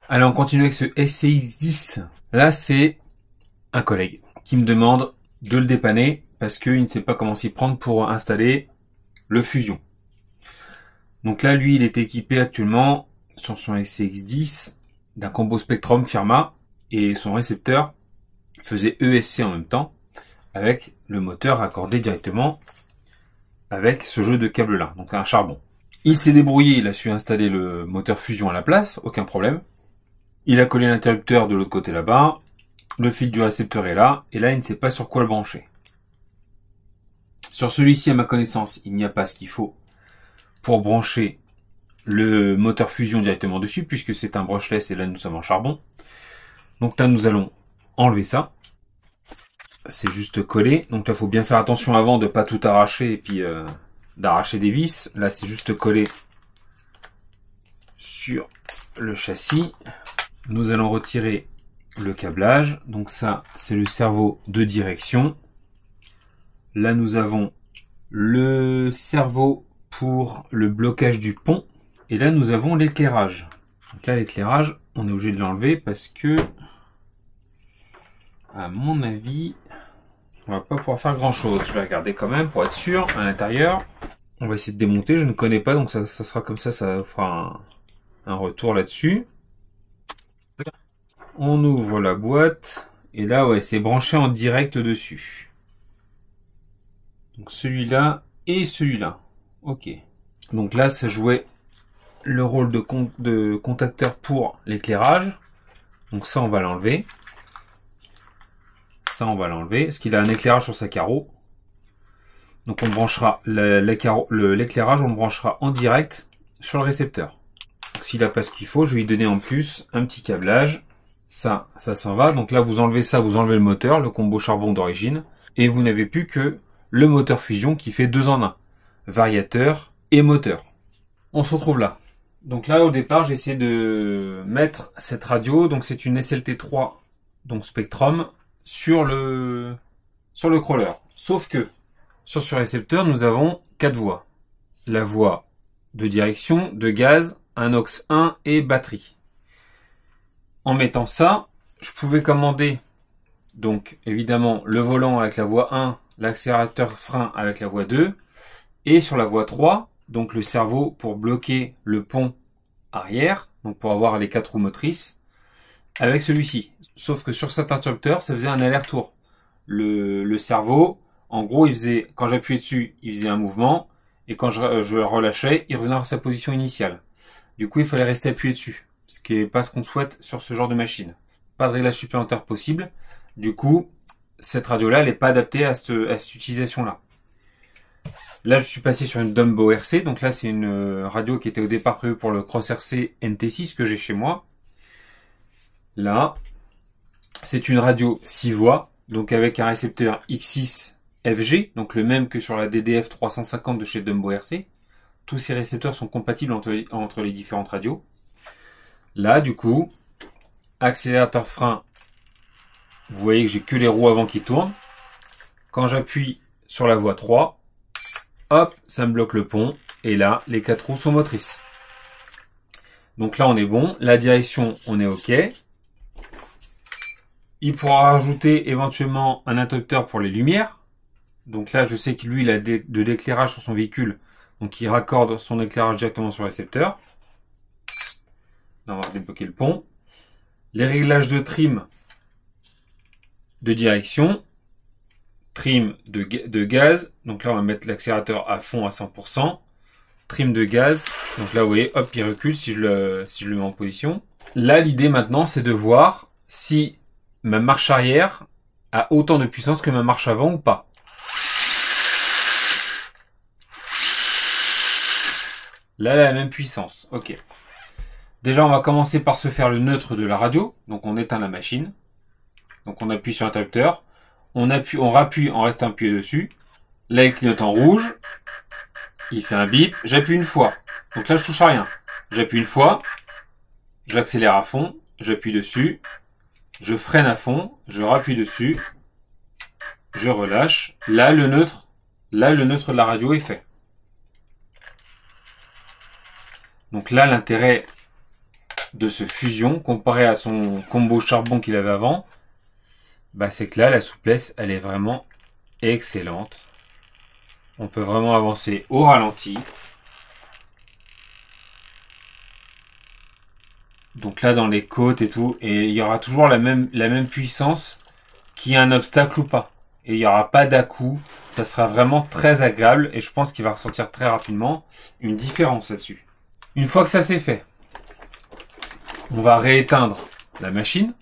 Allez, on continue avec ce SCX10. Là, c'est un collègue qui me demande de le dépanner parce qu'il ne sait pas comment s'y prendre pour installer le Fusion. Donc là, lui, il est équipé actuellement sur son SCX10 d'un combo Spectrum Firma et son récepteur faisait ESC en même temps avec le moteur accordé directement avec ce jeu de câble là, donc un charbon. Il s'est débrouillé, il a su installer le moteur Fusion à la place, aucun problème. Il a collé l'interrupteur de l'autre côté là-bas, le fil du récepteur est là, et là il ne sait pas sur quoi le brancher. Sur celui-ci, à ma connaissance, il n'y a pas ce qu'il faut pour brancher le moteur Fusion directement dessus, puisque c'est un brushless et là nous sommes en charbon. Donc là nous allons enlever ça. C'est juste collé, donc là il faut bien faire attention avant de pas tout arracher et puis d'arracher des vis. Là c'est juste collé sur le châssis. Nous allons retirer le câblage, donc ça c'est le servot de direction. Là nous avons le servot pour le blocage du pont et là nous avons l'éclairage. Donc là l'éclairage on est obligé de l'enlever parce que à mon avis on va pas pouvoir faire grand chose. Je vais regarder quand même pour être sûr à l'intérieur. On va essayer de démonter, je ne connais pas donc ça sera comme ça fera un retour là-dessus. On ouvre la boîte et là ouais c'est branché en direct dessus. Donc celui-là et celui-là. Ok. Donc là ça jouait le rôle de contacteur pour l'éclairage. Donc ça on va l'enlever. Ça on va l'enlever parce qu'il a un éclairage sur sa carreau. Donc on branchera l'éclairage, on le branchera en direct sur le récepteur. S'il n'a pas ce qu'il faut, je vais lui donner en plus un petit câblage. Ça s'en va. Donc là vous enlevez ça, vous enlevez le moteur, le combo charbon d'origine. Et vous n'avez plus que le moteur Fusion qui fait 2 en 1. Variateur et moteur. On se retrouve là. Donc là au départ j'ai essayé de mettre cette radio. Donc c'est une SLT3 donc Spectrum sur le crawler. Sauf que sur ce récepteur nous avons 4 voies. La voie de direction, de gaz, un aux 1 et batterie. En mettant ça, je pouvais commander donc évidemment le volant avec la voie 1, l'accélérateur frein avec la voie 2 et sur la voie 3, donc le servot pour bloquer le pont arrière, donc pour avoir les 4 roues motrices avec celui-ci. Sauf que sur cet interrupteur, ça faisait un aller-retour. Le servot, en gros, il faisait, quand j'appuyais dessus, il faisait un mouvement et quand je relâchais, il revenait à sa position initiale. Du coup, il fallait rester appuyé dessus, ce qui n'est pas ce qu'on souhaite sur ce genre de machine. Pas de réglage supplémentaire possible. Du coup, cette radio-là, elle n'est pas adaptée à cette utilisation-là. Là, je suis passé sur une Dumbo RC. Donc là, c'est une radio qui était au départ prévue pour le Cross RC NT6 que j'ai chez moi. Là, c'est une radio 6 voies, donc avec un récepteur X6 FG, donc le même que sur la DDF 350 de chez Dumbo RC. Tous ces récepteurs sont compatibles entre les différentes radios. Là, du coup, accélérateur frein, vous voyez que j'ai que les roues avant qui tournent. Quand j'appuie sur la voie 3, hop, ça me bloque le pont. Et là, les 4 roues sont motrices. Donc là, on est bon. La direction, on est OK. Il pourra rajouter éventuellement un interrupteur pour les lumières. Donc là, je sais que lui, il a de l'éclairage sur son véhicule. Donc il raccorde son éclairage directement sur le récepteur. Là, on va débloquer le pont. Les réglages de trim de direction. Trim de gaz. Donc là, on va mettre l'accélérateur à fond à 100%. Trim de gaz. Donc là, vous voyez, hop, il recule si je le mets en position. Là, l'idée maintenant, c'est de voir si ma marche arrière a autant de puissance que ma marche avant ou pas. Là, elle a la même puissance. Ok. Déjà, on va commencer par se faire le neutre de la radio. Donc, on éteint la machine. Donc, on appuie sur l'interrupteur. On rappuie en restant appuyé dessus. Là, il clignote en rouge. Il fait un bip. J'appuie une fois. Donc là, je touche à rien. J'appuie une fois. J'accélère à fond. J'appuie dessus. Je freine à fond. Je rappuie dessus. Je relâche. Là, le neutre de la radio est fait. Donc là, l'intérêt de ce fusion comparé à son combo charbon qu'il avait avant, bah c'est que là, la souplesse, elle est vraiment excellente. On peut vraiment avancer au ralenti. Donc là, dans les côtes et tout, et il y aura toujours la même puissance qu'il y ait un obstacle ou pas. Et il n'y aura pas d'à-coup. Ça sera vraiment très agréable et je pense qu'il va ressentir très rapidement une différence là-dessus. Une fois que ça c'est fait, on va rééteindre la machine.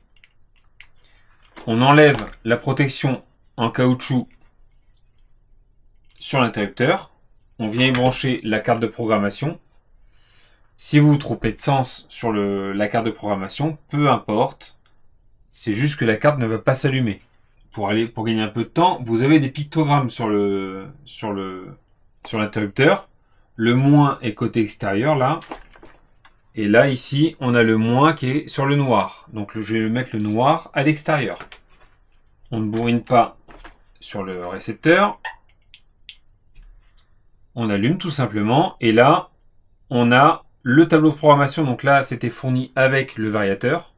On enlève la protection en caoutchouc sur l'interrupteur. On vient y brancher la carte de programmation. Si vous vous trompez de sens sur la carte de programmation, peu importe. C'est juste que la carte ne va pas s'allumer. Pour gagner un peu de temps, vous avez des pictogrammes sur l'interrupteur. Le moins est côté extérieur là. Et là, ici, on a le moins qui est sur le noir. Donc, je vais mettre le noir à l'extérieur. On ne bourrine pas sur le récepteur. On allume tout simplement. Et là, on a le tableau de programmation. Donc là, c'était fourni avec le variateur.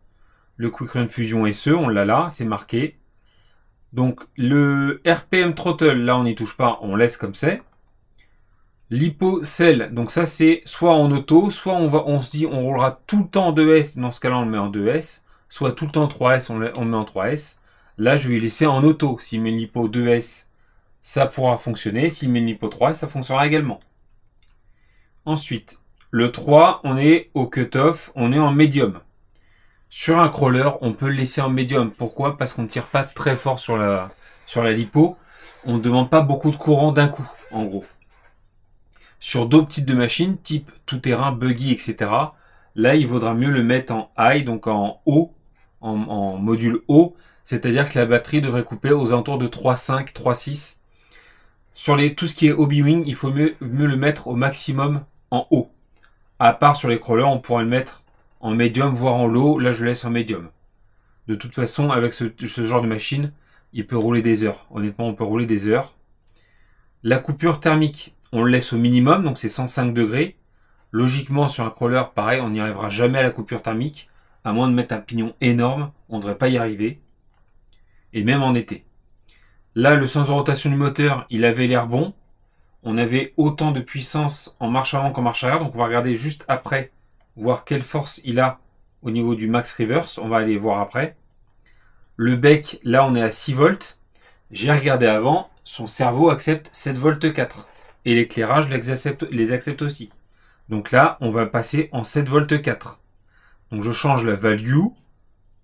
Le Quick Run Fusion SE, on l'a là, c'est marqué. Donc, le RPM Throttle, là, on n'y touche pas, on laisse comme c'est. L'hypo cell, donc ça c'est soit en auto, soit on se dit on roulera tout le temps en 2S, dans ce cas-là on le met en 2S, soit tout le temps en 3S, on le met en 3S. Là je vais laisser en auto, s'il met une hypo 2S, ça pourra fonctionner, s'il met une hypo 3S, ça fonctionnera également. Ensuite, le 3, on est au cutoff, on est en médium. Sur un crawler, on peut le laisser en médium. Pourquoi? Parce qu'on ne tire pas très fort sur la lipo, on ne demande pas beaucoup de courant d'un coup, en gros. Sur d'autres types de machines, type tout-terrain, buggy, etc., là, il vaudra mieux le mettre en high, donc en haut, en module haut, c'est-à-dire que la batterie devrait couper aux alentours de 3.5, 3.6. Sur tout ce qui est hobby-wing, il faut mieux le mettre au maximum en haut. À part sur les crawlers, on pourra le mettre en médium, voire en low. Là, je le laisse en médium. De toute façon, avec ce genre de machine, il peut rouler des heures. Honnêtement, on peut rouler des heures. La coupure thermique, on le laisse au minimum, donc c'est 105 degrés. Logiquement, sur un crawler, pareil, on n'y arrivera jamais à la coupure thermique. À moins de mettre un pignon énorme, on ne devrait pas y arriver. Et même en été. Là, le sens de rotation du moteur, il avait l'air bon. On avait autant de puissance en marche avant qu'en marche arrière. Donc on va regarder juste après, voir quelle force il a au niveau du max reverse. On va aller voir après. Le bec, là on est à 6 volts. J'ai regardé avant, son cerveau accepte 7 volts 4. Et l'éclairage les accepte aussi. Donc là, on va passer en 7 volts 4. Donc je change la value,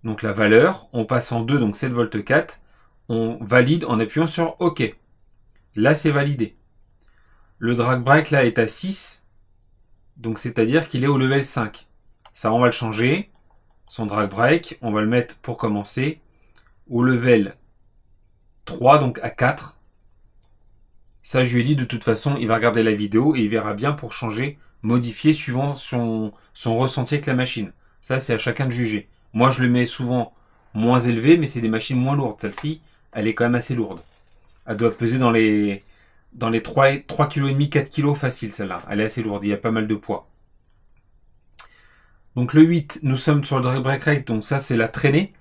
donc la valeur. On passe en 2, donc 7 volts 4. On valide en appuyant sur OK. Là, c'est validé. Le drag brake, là, est à 6. Donc, c'est-à-dire qu'il est au level 5. Ça, on va le changer. Son drag brake, on va le mettre pour commencer au level 3, donc à 4. Ça, je lui ai dit, de toute façon, il va regarder la vidéo et il verra bien pour changer, modifier suivant son ressenti avec la machine. Ça, c'est à chacun de juger. Moi, je le mets souvent moins élevé, mais c'est des machines moins lourdes. Celle-ci, elle est quand même assez lourde. Elle doit peser dans les 3,5 kg, 4 kg facile, celle-là. Elle est assez lourde, il y a pas mal de poids. Donc le 8, nous sommes sur le drag brake rate, donc ça c'est la traînée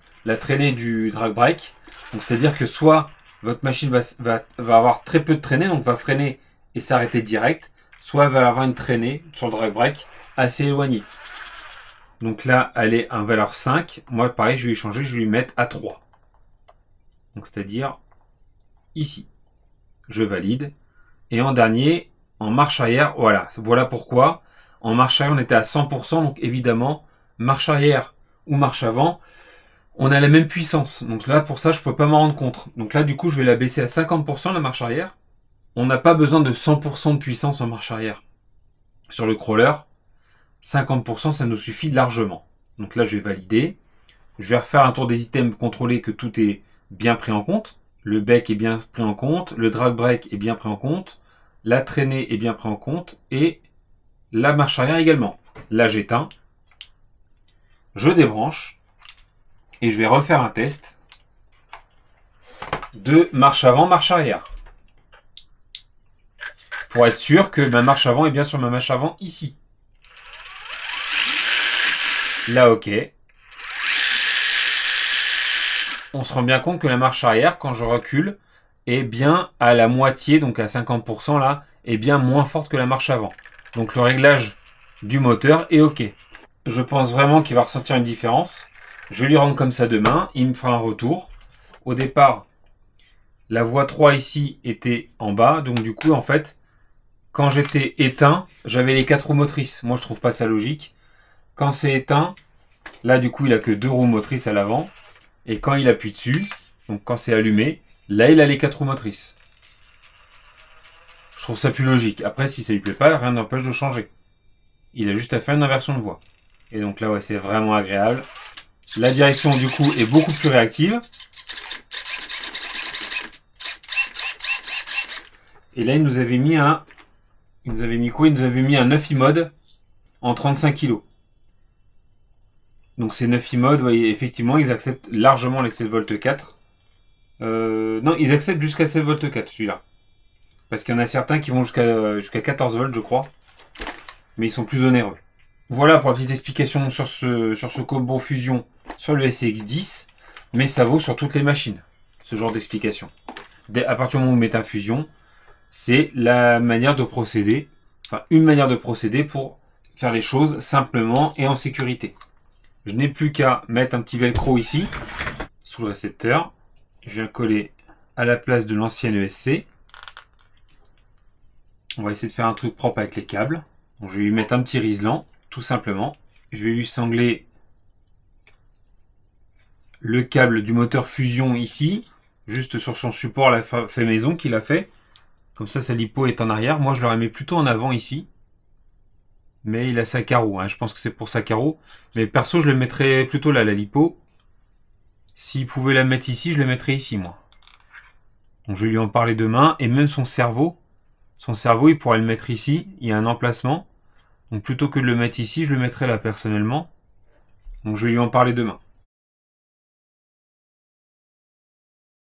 du drag brake. Donc c'est-à-dire que soit votre machine va avoir très peu de traînée, donc va freiner et s'arrêter direct, soit elle va avoir une traînée sur le drag brake assez éloignée. Donc là, elle est en valeur 5. Moi, pareil, je vais changer, je vais lui mettre à 3. Donc c'est-à-dire ici. Je valide. Et en dernier, en marche arrière, voilà pourquoi. En marche arrière, on était à 100%, donc évidemment, marche arrière ou marche avant, on a la même puissance. Donc là, pour ça, je ne peux pas m'en rendre compte. Donc là, du coup, je vais la baisser à 50% la marche arrière. On n'a pas besoin de 100% de puissance en marche arrière. Sur le crawler, 50%, ça nous suffit largement. Donc là, je vais valider. Je vais refaire un tour des items, contrôler que tout est bien pris en compte. Le bec est bien pris en compte. Le drag brake est bien pris en compte. La traînée est bien pris en compte. Et la marche arrière également. Là, j'éteins. Je débranche. Et je vais refaire un test de marche avant, marche arrière. Pour être sûr que ma marche avant est bien sur ma marche avant ici. Là, ok. On se rend bien compte que la marche arrière, quand je recule, est bien à la moitié, donc à 50% là, est bien moins forte que la marche avant. Donc le réglage du moteur est ok. Je pense vraiment qu'il va ressentir une différence. Je vais lui rendre comme ça demain, il me fera un retour. Au départ, la voie 3 ici était en bas, donc du coup en fait, quand j'étais éteint, j'avais les 4 roues motrices. Moi je trouve pas ça logique. Quand c'est éteint, là du coup il a que 2 roues motrices à l'avant. Et quand il appuie dessus, donc quand c'est allumé, là il a les 4 roues motrices. Je trouve ça plus logique. Après si ça lui plaît pas, rien n'empêche de changer. Il a juste à faire une inversion de voie. Et donc là ouais c'est vraiment agréable. La direction du coup est beaucoup plus réactive. Et là il nous avait mis un... Il nous avait mis quoi? Il nous avait mis un 9 e-mode en 35 kg. Donc ces 9 e-mode, ouais, effectivement, ils acceptent largement les 7V4. Non, ils acceptent jusqu'à 7V4 celui-là. Parce qu'il y en a certains qui vont jusqu'à 14 volts, je crois. Mais ils sont plus onéreux. Voilà pour la petite explication sur ce combo fusion sur le SCX10. Mais ça vaut sur toutes les machines, ce genre d'explication. À partir du moment où vous mettez un fusion, c'est la manière de procéder. Enfin, une manière de procéder pour faire les choses simplement et en sécurité. Je n'ai plus qu'à mettre un petit velcro ici, sous le récepteur. Je viens coller à la place de l'ancienne ESC. On va essayer de faire un truc propre avec les câbles. Donc, je vais lui mettre un petit riselant, tout simplement. Je vais lui sangler le câble du moteur fusion ici, juste sur son support la fait maison qu'il a fait. Comme ça, sa lipo est en arrière. Moi, je l'aurais mis plutôt en avant ici. Mais il a sa carreau, hein. Je pense que c'est pour sa carreau. Mais perso, je le mettrais plutôt là, la lipo. S'il pouvait la mettre ici, je la mettrais ici, moi. Donc je vais lui en parler demain. Et même son cerveau, il pourrait le mettre ici. Il y a un emplacement. Donc plutôt que de le mettre ici, je le mettrais là, personnellement. Donc je vais lui en parler demain.